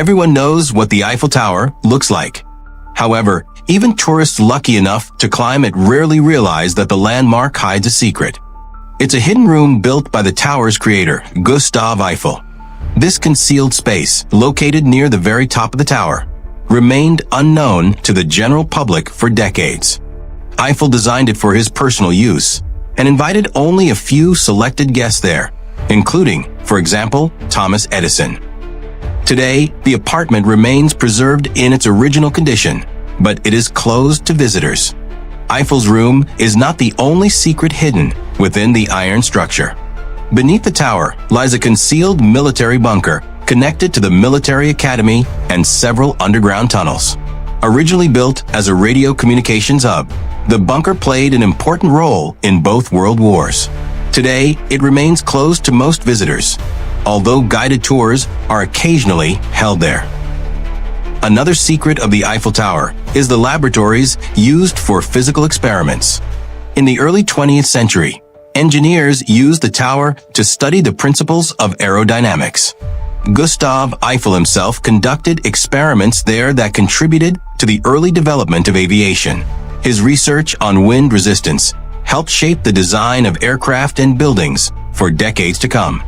Everyone knows what the Eiffel Tower looks like. However, even tourists lucky enough to climb it rarely realize that the landmark hides a secret. It's a hidden room built by the tower's creator, Gustave Eiffel. This concealed space, located near the very top of the tower, remained unknown to the general public for decades. Eiffel designed it for his personal use and invited only a few selected guests there, including, for example, Thomas Edison. Today, the apartment remains preserved in its original condition, but it is closed to visitors. Eiffel's room is not the only secret hidden within the iron structure. Beneath the tower lies a concealed military bunker connected to the military academy and several underground tunnels. Originally built as a radio communications hub, the bunker played an important role in both world wars. Today, it remains closed to most visitors, although guided tours are occasionally held there. Another secret of the Eiffel Tower is the laboratories used for physical experiments. In the early 20th century, engineers used the tower to study the principles of aerodynamics. Gustave Eiffel himself conducted experiments there that contributed to the early development of aviation. His research on wind resistance helped shape the design of aircraft and buildings for decades to come.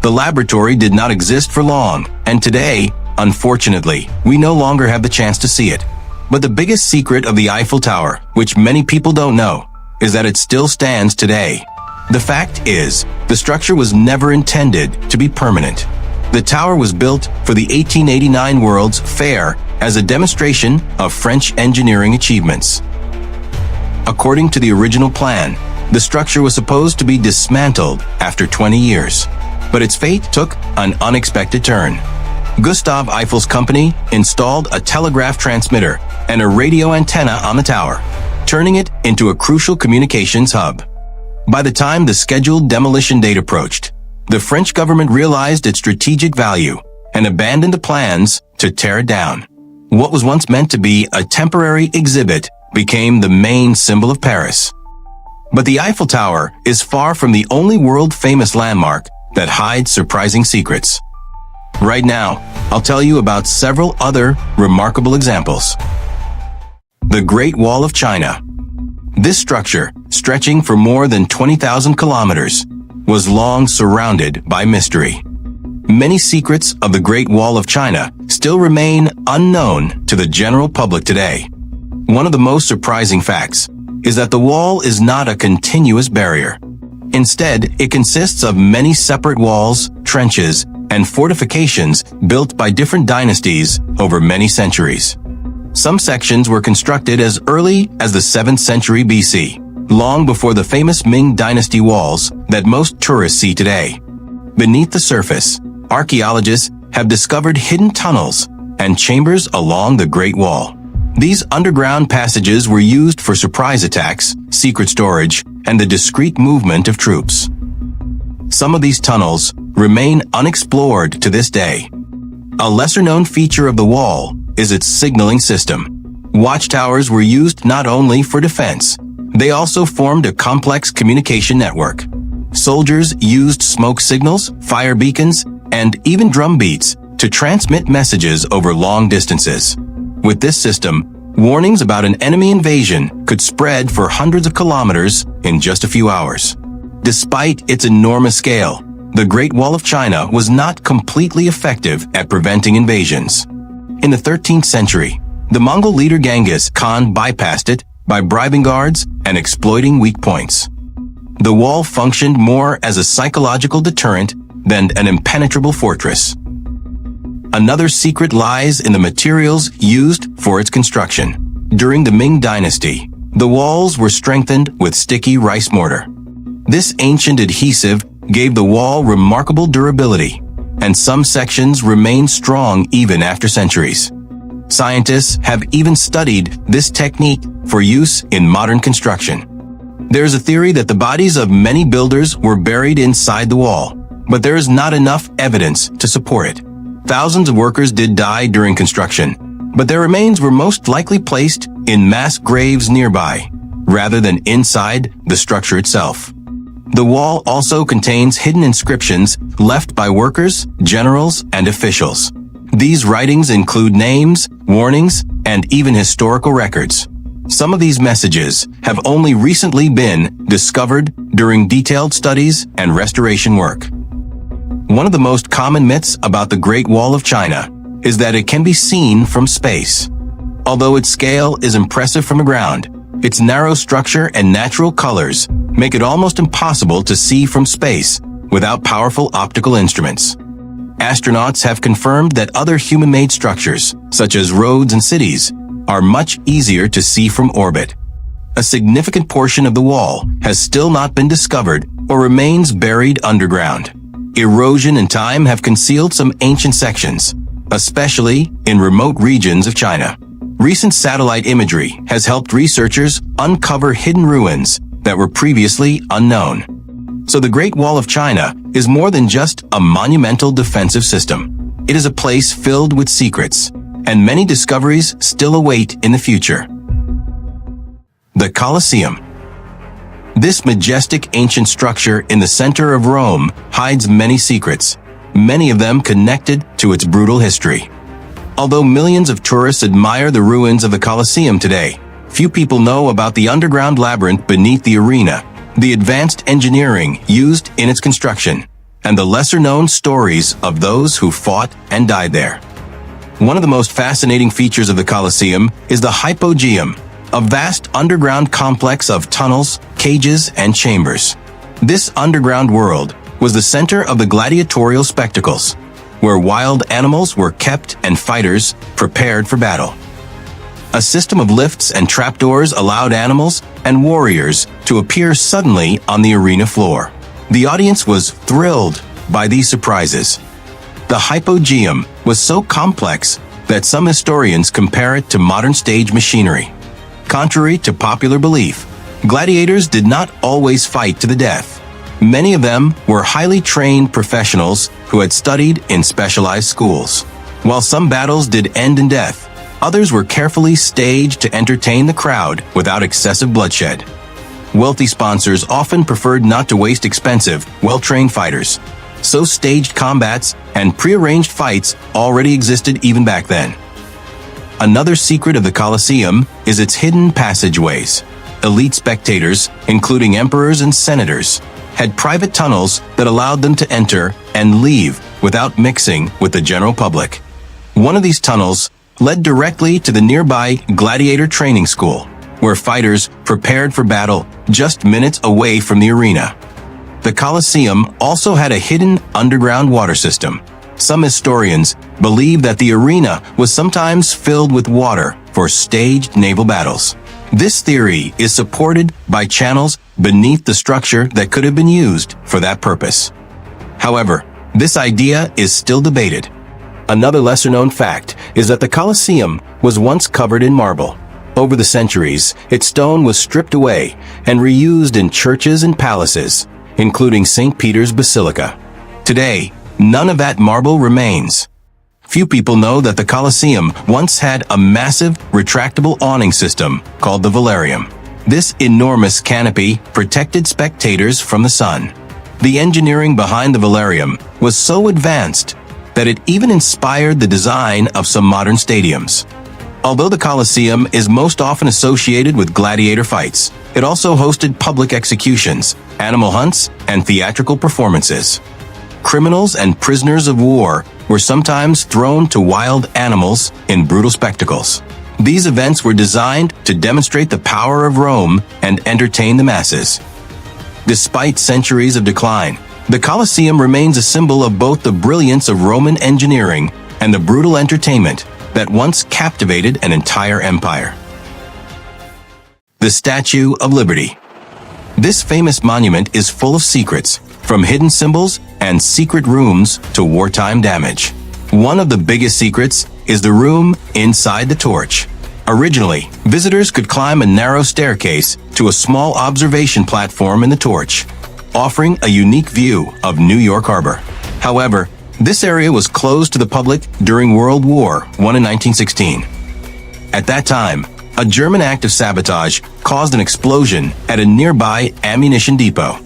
The laboratory did not exist for long, and today, unfortunately, we no longer have the chance to see it. But the biggest secret of the Eiffel Tower, which many people don't know, is that it still stands today. The fact is, the structure was never intended to be permanent. The tower was built for the 1889 World's Fair as a demonstration of French engineering achievements. According to the original plan, the structure was supposed to be dismantled after 20 years, but its fate took an unexpected turn. Gustave Eiffel's company installed a telegraph transmitter and a radio antenna on the tower, turning it into a crucial communications hub. By the time the scheduled demolition date approached, the French government realized its strategic value and abandoned the plans to tear it down. What was once meant to be a temporary exhibit became the main symbol of Paris. But the Eiffel Tower is far from the only world-famous landmark that hides surprising secrets. Right now, I'll tell you about several other remarkable examples. The Great Wall of China. This structure, stretching for more than 20,000 kilometers, was long surrounded by mystery. Many secrets of the Great Wall of China still remain unknown to the general public today. One of the most surprising facts is that the wall is not a continuous barrier. Instead, it consists of many separate walls, trenches, and fortifications built by different dynasties over many centuries. Some sections were constructed as early as the 7th century BC, long before the famous Ming Dynasty walls that most tourists see today. Beneath the surface, archaeologists have discovered hidden tunnels and chambers along the Great Wall. These underground passages were used for surprise attacks, secret storage, and the discreet movement of troops. Some of these tunnels remain unexplored to this day. A lesser-known feature of the wall is its signaling system. Watchtowers were used not only for defense, they also formed a complex communication network. Soldiers used smoke signals, fire beacons, and even drum beats to transmit messages over long distances. With this system, warnings about an enemy invasion could spread for hundreds of kilometers in just a few hours. Despite its enormous scale, the Great Wall of China was not completely effective at preventing invasions. In the 13th century, the Mongol leader Genghis Khan bypassed it by bribing guards and exploiting weak points. The wall functioned more as a psychological deterrent than an impenetrable fortress. Another secret lies in the materials used for its construction. During the Ming Dynasty, the walls were strengthened with sticky rice mortar. This ancient adhesive gave the wall remarkable durability, and some sections remain strong even after centuries. Scientists have even studied this technique for use in modern construction. There is a theory that the bodies of many builders were buried inside the wall, but there is not enough evidence to support it. Thousands of workers did die during construction, but their remains were most likely placed in mass graves nearby, rather than inside the structure itself. The wall also contains hidden inscriptions left by workers, generals, and officials. These writings include names, warnings, and even historical records. Some of these messages have only recently been discovered during detailed studies and restoration work. One of the most common myths about the Great Wall of China is that it can be seen from space. Although its scale is impressive from the ground, its narrow structure and natural colors make it almost impossible to see from space without powerful optical instruments. Astronauts have confirmed that other human-made structures, such as roads and cities, are much easier to see from orbit. A significant portion of the wall has still not been discovered or remains buried underground. Erosion and time have concealed some ancient sections, especially in remote regions of China. Recent satellite imagery has helped researchers uncover hidden ruins that were previously unknown. So the Great Wall of China is more than just a monumental defensive system. It is a place filled with secrets, and many discoveries still await in the future. The Colosseum. This majestic ancient structure in the center of Rome hides many secrets, many of them connected to its brutal history. Although millions of tourists admire the ruins of the Colosseum today, few people know about the underground labyrinth beneath the arena, the advanced engineering used in its construction, and the lesser-known stories of those who fought and died there. One of the most fascinating features of the Colosseum is the Hypogeum, a vast underground complex of tunnels, cages, and chambers. This underground world was the center of the gladiatorial spectacles, where wild animals were kept and fighters prepared for battle. A system of lifts and trapdoors allowed animals and warriors to appear suddenly on the arena floor. The audience was thrilled by these surprises. The Hypogeum was so complex that some historians compare it to modern stage machinery. Contrary to popular belief, gladiators did not always fight to the death. Many of them were highly trained professionals who had studied in specialized schools. While some battles did end in death, others were carefully staged to entertain the crowd without excessive bloodshed. Wealthy sponsors often preferred not to waste expensive, well-trained fighters, so staged combats and prearranged fights already existed even back then. Another secret of the Colosseum is its hidden passageways. Elite spectators, including emperors and senators, had private tunnels that allowed them to enter and leave without mixing with the general public. One of these tunnels led directly to the nearby gladiator training school, where fighters prepared for battle just minutes away from the arena. The Colosseum also had a hidden underground water system. Some historians believe that the arena was sometimes filled with water for staged naval battles. This theory is supported by channels beneath the structure that could have been used for that purpose. However, this idea is still debated. Another lesser-known fact is that the Colosseum was once covered in marble. Over the centuries, its stone was stripped away and reused in churches and palaces, including St. Peter's Basilica. Today, none of that marble remains. Few people know that the Colosseum once had a massive, retractable awning system called the Velarium. This enormous canopy protected spectators from the sun. The engineering behind the Velarium was so advanced that it even inspired the design of some modern stadiums. Although the Colosseum is most often associated with gladiator fights, it also hosted public executions, animal hunts, and theatrical performances. Criminals and prisoners of war were sometimes thrown to wild animals in brutal spectacles. These events were designed to demonstrate the power of Rome and entertain the masses. Despite centuries of decline, the Colosseum remains a symbol of both the brilliance of Roman engineering and the brutal entertainment that once captivated an entire empire. The Statue of Liberty. This famous monument is full of secrets, from hidden symbols and secret rooms to wartime damage. One of the biggest secrets is the room inside the torch. Originally, visitors could climb a narrow staircase to a small observation platform in the torch, offering a unique view of New York Harbor. However, this area was closed to the public during World War I in 1916. At that time, a German act of sabotage caused an explosion at a nearby ammunition depot.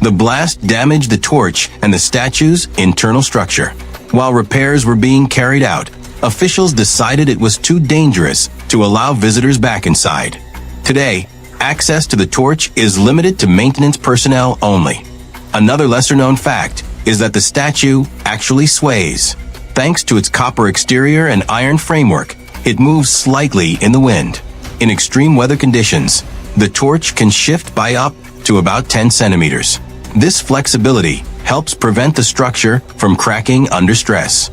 The blast damaged the torch and the statue's internal structure. While repairs were being carried out, officials decided it was too dangerous to allow visitors back inside. Today, access to the torch is limited to maintenance personnel only. Another lesser-known fact is that the statue actually sways. Thanks to its copper exterior and iron framework, it moves slightly in the wind. In extreme weather conditions, the torch can shift by up to about 10 centimeters. This flexibility helps prevent the structure from cracking under stress.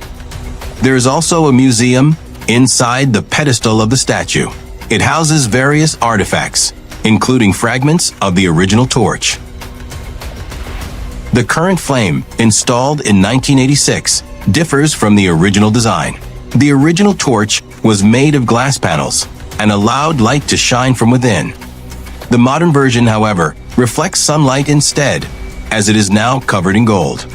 There is also a museum inside the pedestal of the statue. It houses various artifacts, including fragments of the original torch. The current flame, installed in 1986, differs from the original design. The original torch was made of glass panels and allowed light to shine from within. The modern version, however, reflects sunlight instead, as it is now covered in gold.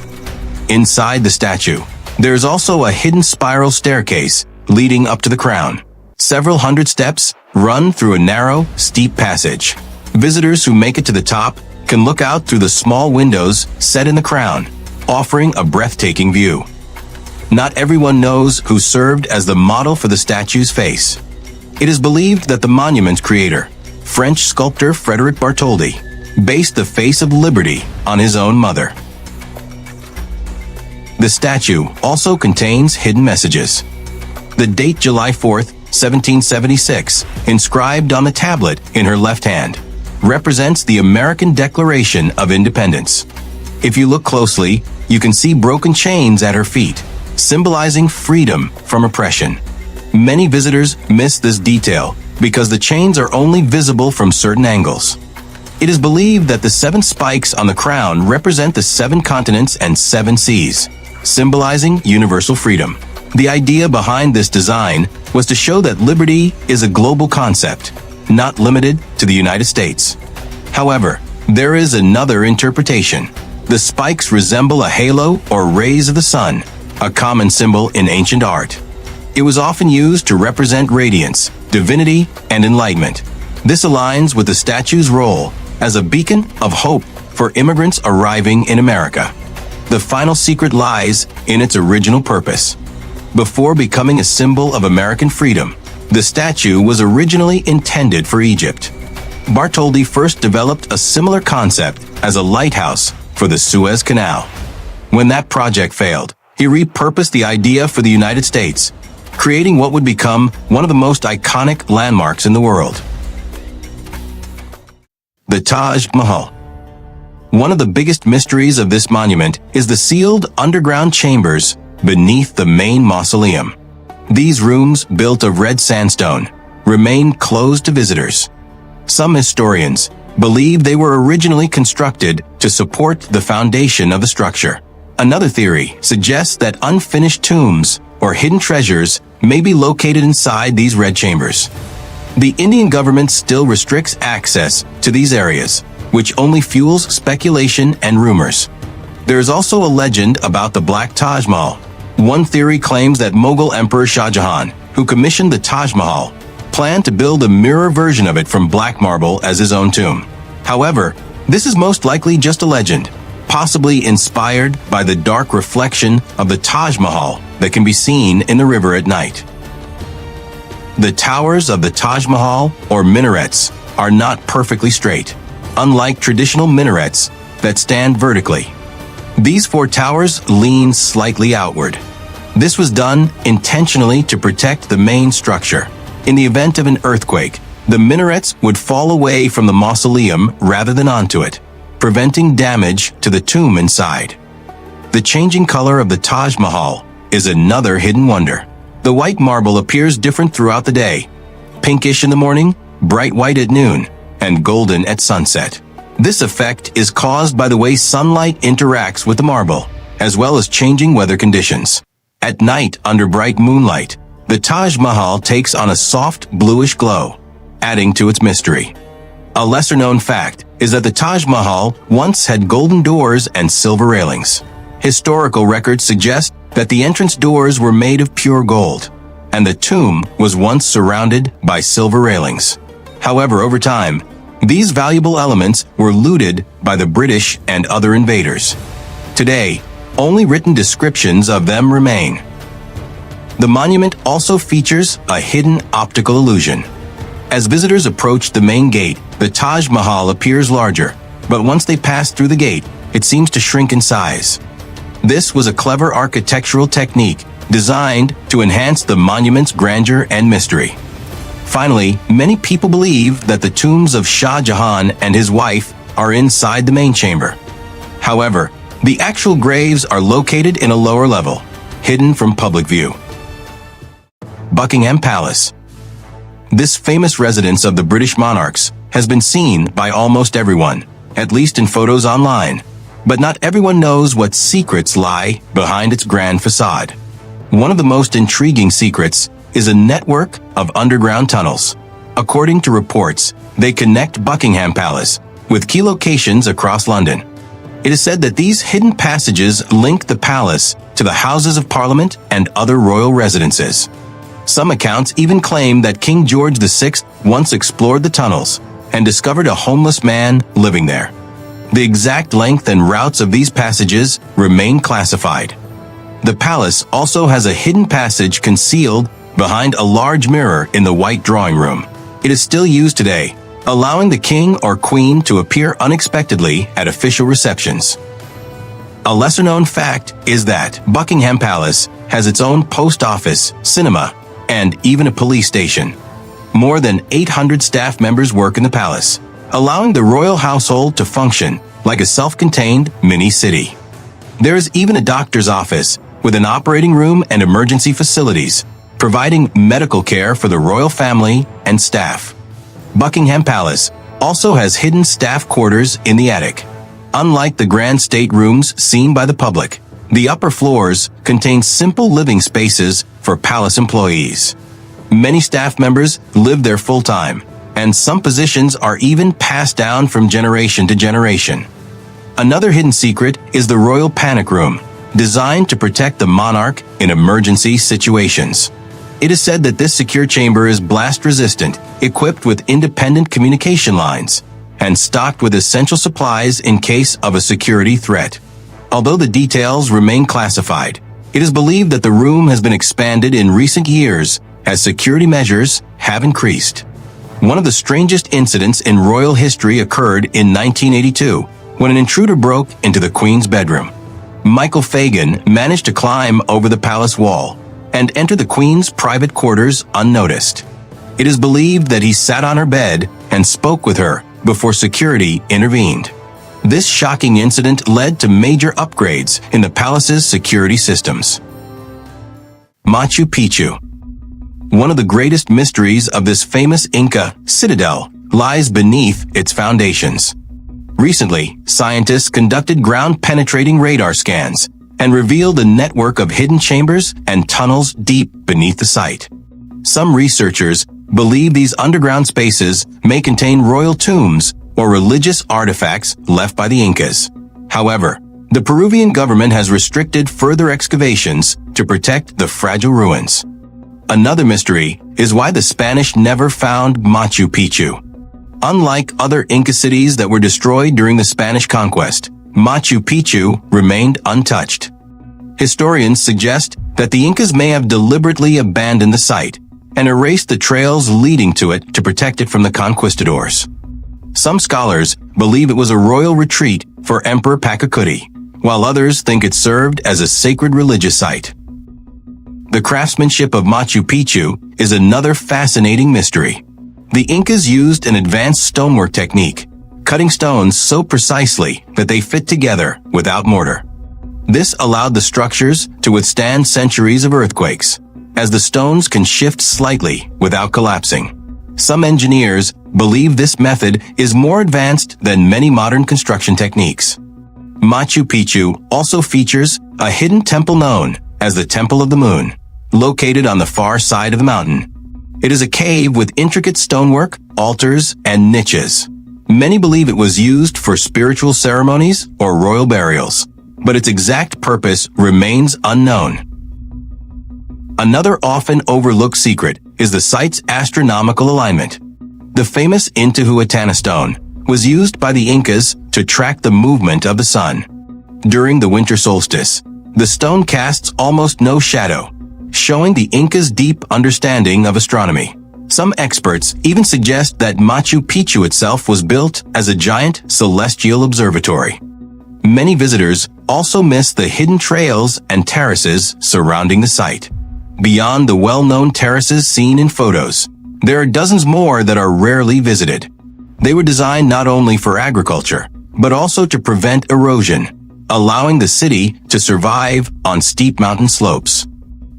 Inside the statue, there is also a hidden spiral staircase leading up to the crown. Several hundred steps run through a narrow, steep passage. Visitors who make it to the top can look out through the small windows set in the crown, offering a breathtaking view. Not everyone knows who served as the model for the statue's face. It is believed that the monument's creator, French sculptor Frédéric Bartholdi, based the face of liberty on his own mother. The statue also contains hidden messages. The date July 4th, 1776, inscribed on the tablet in her left hand, represents the American Declaration of Independence. If you look closely, you can see broken chains at her feet, symbolizing freedom from oppression. Many visitors miss this detail because the chains are only visible from certain angles. It is believed that the 7 spikes on the crown represent the 7 continents and 7 seas, symbolizing universal freedom. The idea behind this design was to show that liberty is a global concept, not limited to the United States. However, there is another interpretation. The spikes resemble a halo or rays of the sun, a common symbol in ancient art. It was often used to represent radiance, divinity, and enlightenment. This aligns with the statue's role as a beacon of hope for immigrants arriving in America. The final secret lies in its original purpose. Before becoming a symbol of American freedom, the statue was originally intended for Egypt. Bartholdi first developed a similar concept as a lighthouse for the Suez Canal. When that project failed, he repurposed the idea for the United States, creating what would become one of the most iconic landmarks in the world. The Taj Mahal. One of the biggest mysteries of this monument is the sealed underground chambers beneath the main mausoleum. These rooms, built of red sandstone, remain closed to visitors. Some historians believe they were originally constructed to support the foundation of the structure. Another theory suggests that unfinished tombs or hidden treasures may be located inside these red chambers. The Indian government still restricts access to these areas, which only fuels speculation and rumors. There is also a legend about the Black Taj Mahal. One theory claims that Mughal Emperor Shah Jahan, who commissioned the Taj Mahal, planned to build a mirror version of it from black marble as his own tomb. However, this is most likely just a legend, possibly inspired by the dark reflection of the Taj Mahal that can be seen in the river at night. The towers of the Taj Mahal, or minarets, are not perfectly straight, unlike traditional minarets that stand vertically. These 4 towers lean slightly outward. This was done intentionally to protect the main structure. In the event of an earthquake, the minarets would fall away from the mausoleum rather than onto it, preventing damage to the tomb inside. The changing color of the Taj Mahal is another hidden wonder. The white marble appears different throughout the day, pinkish in the morning, bright white at noon, and golden at sunset. This effect is caused by the way sunlight interacts with the marble, as well as changing weather conditions. At night, under bright moonlight, the Taj Mahal takes on a soft bluish glow, adding to its mystery. A lesser-known fact is that the Taj Mahal once had golden doors and silver railings. Historical records suggest that the entrance doors were made of pure gold, and the tomb was once surrounded by silver railings. However, over time, these valuable elements were looted by the British and other invaders. Today, only written descriptions of them remain. The monument also features a hidden optical illusion. As visitors approach the main gate, the Taj Mahal appears larger, but once they pass through the gate, it seems to shrink in size. This was a clever architectural technique designed to enhance the monument's grandeur and mystery. Finally, many people believe that the tombs of Shah Jahan and his wife are inside the main chamber. However, the actual graves are located in a lower level, hidden from public view. Buckingham Palace. This famous residence of the British monarchs has been seen by almost everyone, at least in photos online. But not everyone knows what secrets lie behind its grand facade. One of the most intriguing secrets is a network of underground tunnels. According to reports, they connect Buckingham Palace with key locations across London. It is said that these hidden passages link the palace to the Houses of Parliament and other royal residences. Some accounts even claim that King George VI once explored the tunnels and discovered a homeless man living there. The exact length and routes of these passages remain classified. The palace also has a hidden passage concealed behind a large mirror in the White Drawing Room. It is still used today, allowing the king or queen to appear unexpectedly at official receptions. A lesser-known fact is that Buckingham Palace has its own post office, cinema, and even a police station. More than 800 staff members work in the palace, allowing the royal household to function like a self-contained mini-city. There is even a doctor's office with an operating room and emergency facilities, providing medical care for the royal family and staff. Buckingham Palace also has hidden staff quarters in the attic. Unlike the grand staterooms seen by the public, the upper floors contain simple living spaces for palace employees. Many staff members live there full-time, and some positions are even passed down from generation to generation. Another hidden secret is the Royal Panic Room, designed to protect the monarch in emergency situations. It is said that this secure chamber is blast-resistant, equipped with independent communication lines, and stocked with essential supplies in case of a security threat. Although the details remain classified, it is believed that the room has been expanded in recent years as security measures have increased. One of the strangest incidents in royal history occurred in 1982 when an intruder broke into the Queen's bedroom. Michael Fagan managed to climb over the palace wall and enter the Queen's private quarters unnoticed. It is believed that he sat on her bed and spoke with her before security intervened. This shocking incident led to major upgrades in the palace's security systems. Machu Picchu. One of the greatest mysteries of this famous Inca citadel lies beneath its foundations. Recently, scientists conducted ground-penetrating radar scans and revealed a network of hidden chambers and tunnels deep beneath the site. Some researchers believe these underground spaces may contain royal tombs or religious artifacts left by the Incas. However, the Peruvian government has restricted further excavations to protect the fragile ruins. Another mystery is why the Spanish never found Machu Picchu. Unlike other Inca cities that were destroyed during the Spanish conquest, Machu Picchu remained untouched. Historians suggest that the Incas may have deliberately abandoned the site and erased the trails leading to it to protect it from the conquistadors. Some scholars believe it was a royal retreat for Emperor Pachacuti, while others think it served as a sacred religious site. The craftsmanship of Machu Picchu is another fascinating mystery. The Incas used an advanced stonework technique, cutting stones so precisely that they fit together without mortar. This allowed the structures to withstand centuries of earthquakes, as the stones can shift slightly without collapsing. Some engineers believe this method is more advanced than many modern construction techniques. Machu Picchu also features a hidden temple known as the Temple of the Moon, located on the far side of the mountain. It is a cave with intricate stonework, altars, and niches. Many believe it was used for spiritual ceremonies or royal burials, but its exact purpose remains unknown. Another often overlooked secret is the site's astronomical alignment. The famous Intihuatana stone was used by the Incas to track the movement of the sun. During the winter solstice, The stone casts almost no shadow, showing the Incas' deep understanding of astronomy. Some experts even suggest that Machu Picchu itself was built as a giant celestial observatory. Many visitors also miss the hidden trails and terraces surrounding the site. Beyond the well-known terraces seen in photos, there are dozens more that are rarely visited. They were designed not only for agriculture, but also to prevent erosion, allowing the city to survive on steep mountain slopes.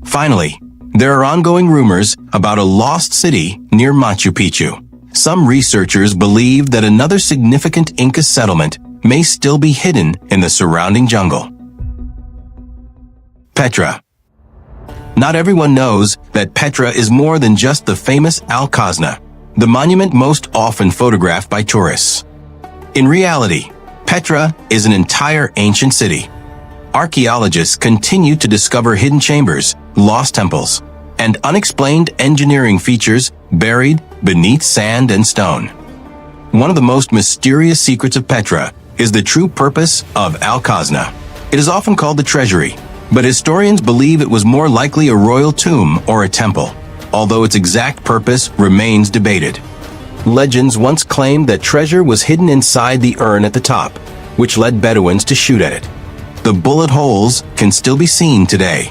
Finally, there are ongoing rumors about a lost city near Machu Picchu. Some researchers believe that another significant Inca settlement may still be hidden in the surrounding jungle. Petra. Not everyone knows that Petra is more than just the famous Alcázar, the monument most often photographed by tourists. In reality, Petra is an entire ancient city. Archaeologists continue to discover hidden chambers, lost temples, and unexplained engineering features buried beneath sand and stone. One of the most mysterious secrets of Petra is the true purpose of Alcázar. It is often called the treasury, but historians believe it was more likely a royal tomb or a temple, although its exact purpose remains debated. Legends once claimed that treasure was hidden inside the urn at the top, which led Bedouins to shoot at it. The bullet holes can still be seen today.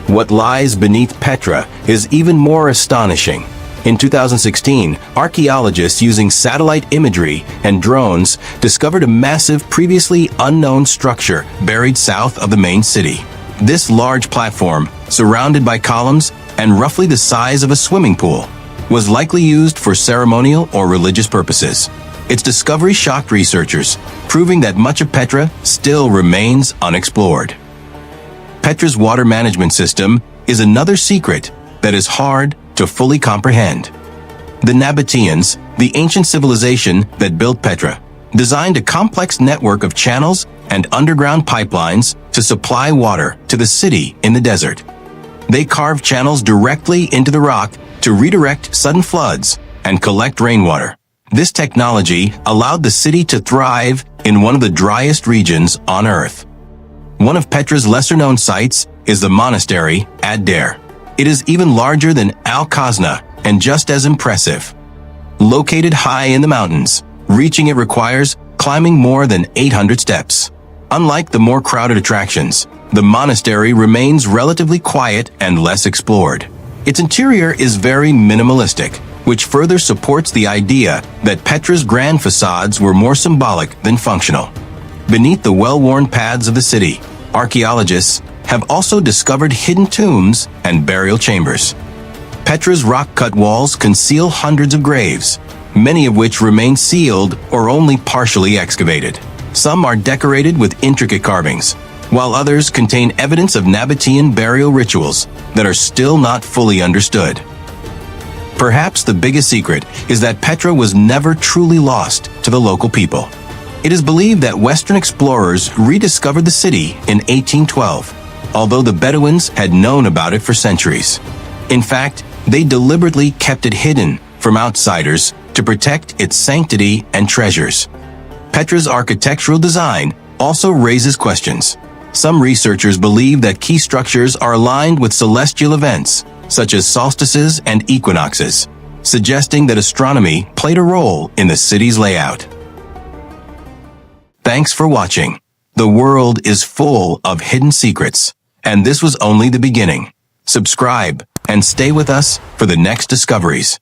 What lies beneath Petra is even more astonishing. In 2016, archaeologists using satellite imagery and drones discovered a massive, previously unknown structure buried south of the main city. This large platform, surrounded by columns and roughly the size of a swimming pool, was likely used for ceremonial or religious purposes. Its discovery shocked researchers, proving that much of Petra still remains unexplored. Petra's water management system is another secret that is hard to fully comprehend. The Nabateans, the ancient civilization that built Petra, designed a complex network of channels and underground pipelines to supply water to the city in the desert. They carved channels directly into the rock to redirect sudden floods and collect rainwater. This technology allowed the city to thrive in one of the driest regions on Earth. One of Petra's lesser-known sites is the monastery at Dare. It is even larger than Alcázar and just as impressive. Located high in the mountains, reaching it requires climbing more than 800 steps. Unlike the more crowded attractions, the monastery remains relatively quiet and less explored. Its interior is very minimalistic, which further supports the idea that Petra's grand facades were more symbolic than functional. Beneath the well-worn paths of the city, archaeologists have also discovered hidden tombs and burial chambers. Petra's rock-cut walls conceal hundreds of graves, many of which remain sealed or only partially excavated. Some are decorated with intricate carvings, while others contain evidence of Nabatean burial rituals that are still not fully understood. Perhaps the biggest secret is that Petra was never truly lost to the local people. It is believed that Western explorers rediscovered the city in 1812, although the Bedouins had known about it for centuries. In fact, they deliberately kept it hidden from outsiders to protect its sanctity and treasures. Petra's architectural design also raises questions. Some researchers believe that key structures are aligned with celestial events, such as solstices and equinoxes, suggesting that astronomy played a role in the city's layout. Thanks for watching. The world is full of hidden secrets, and this was only the beginning. Subscribe and stay with us for the next discoveries.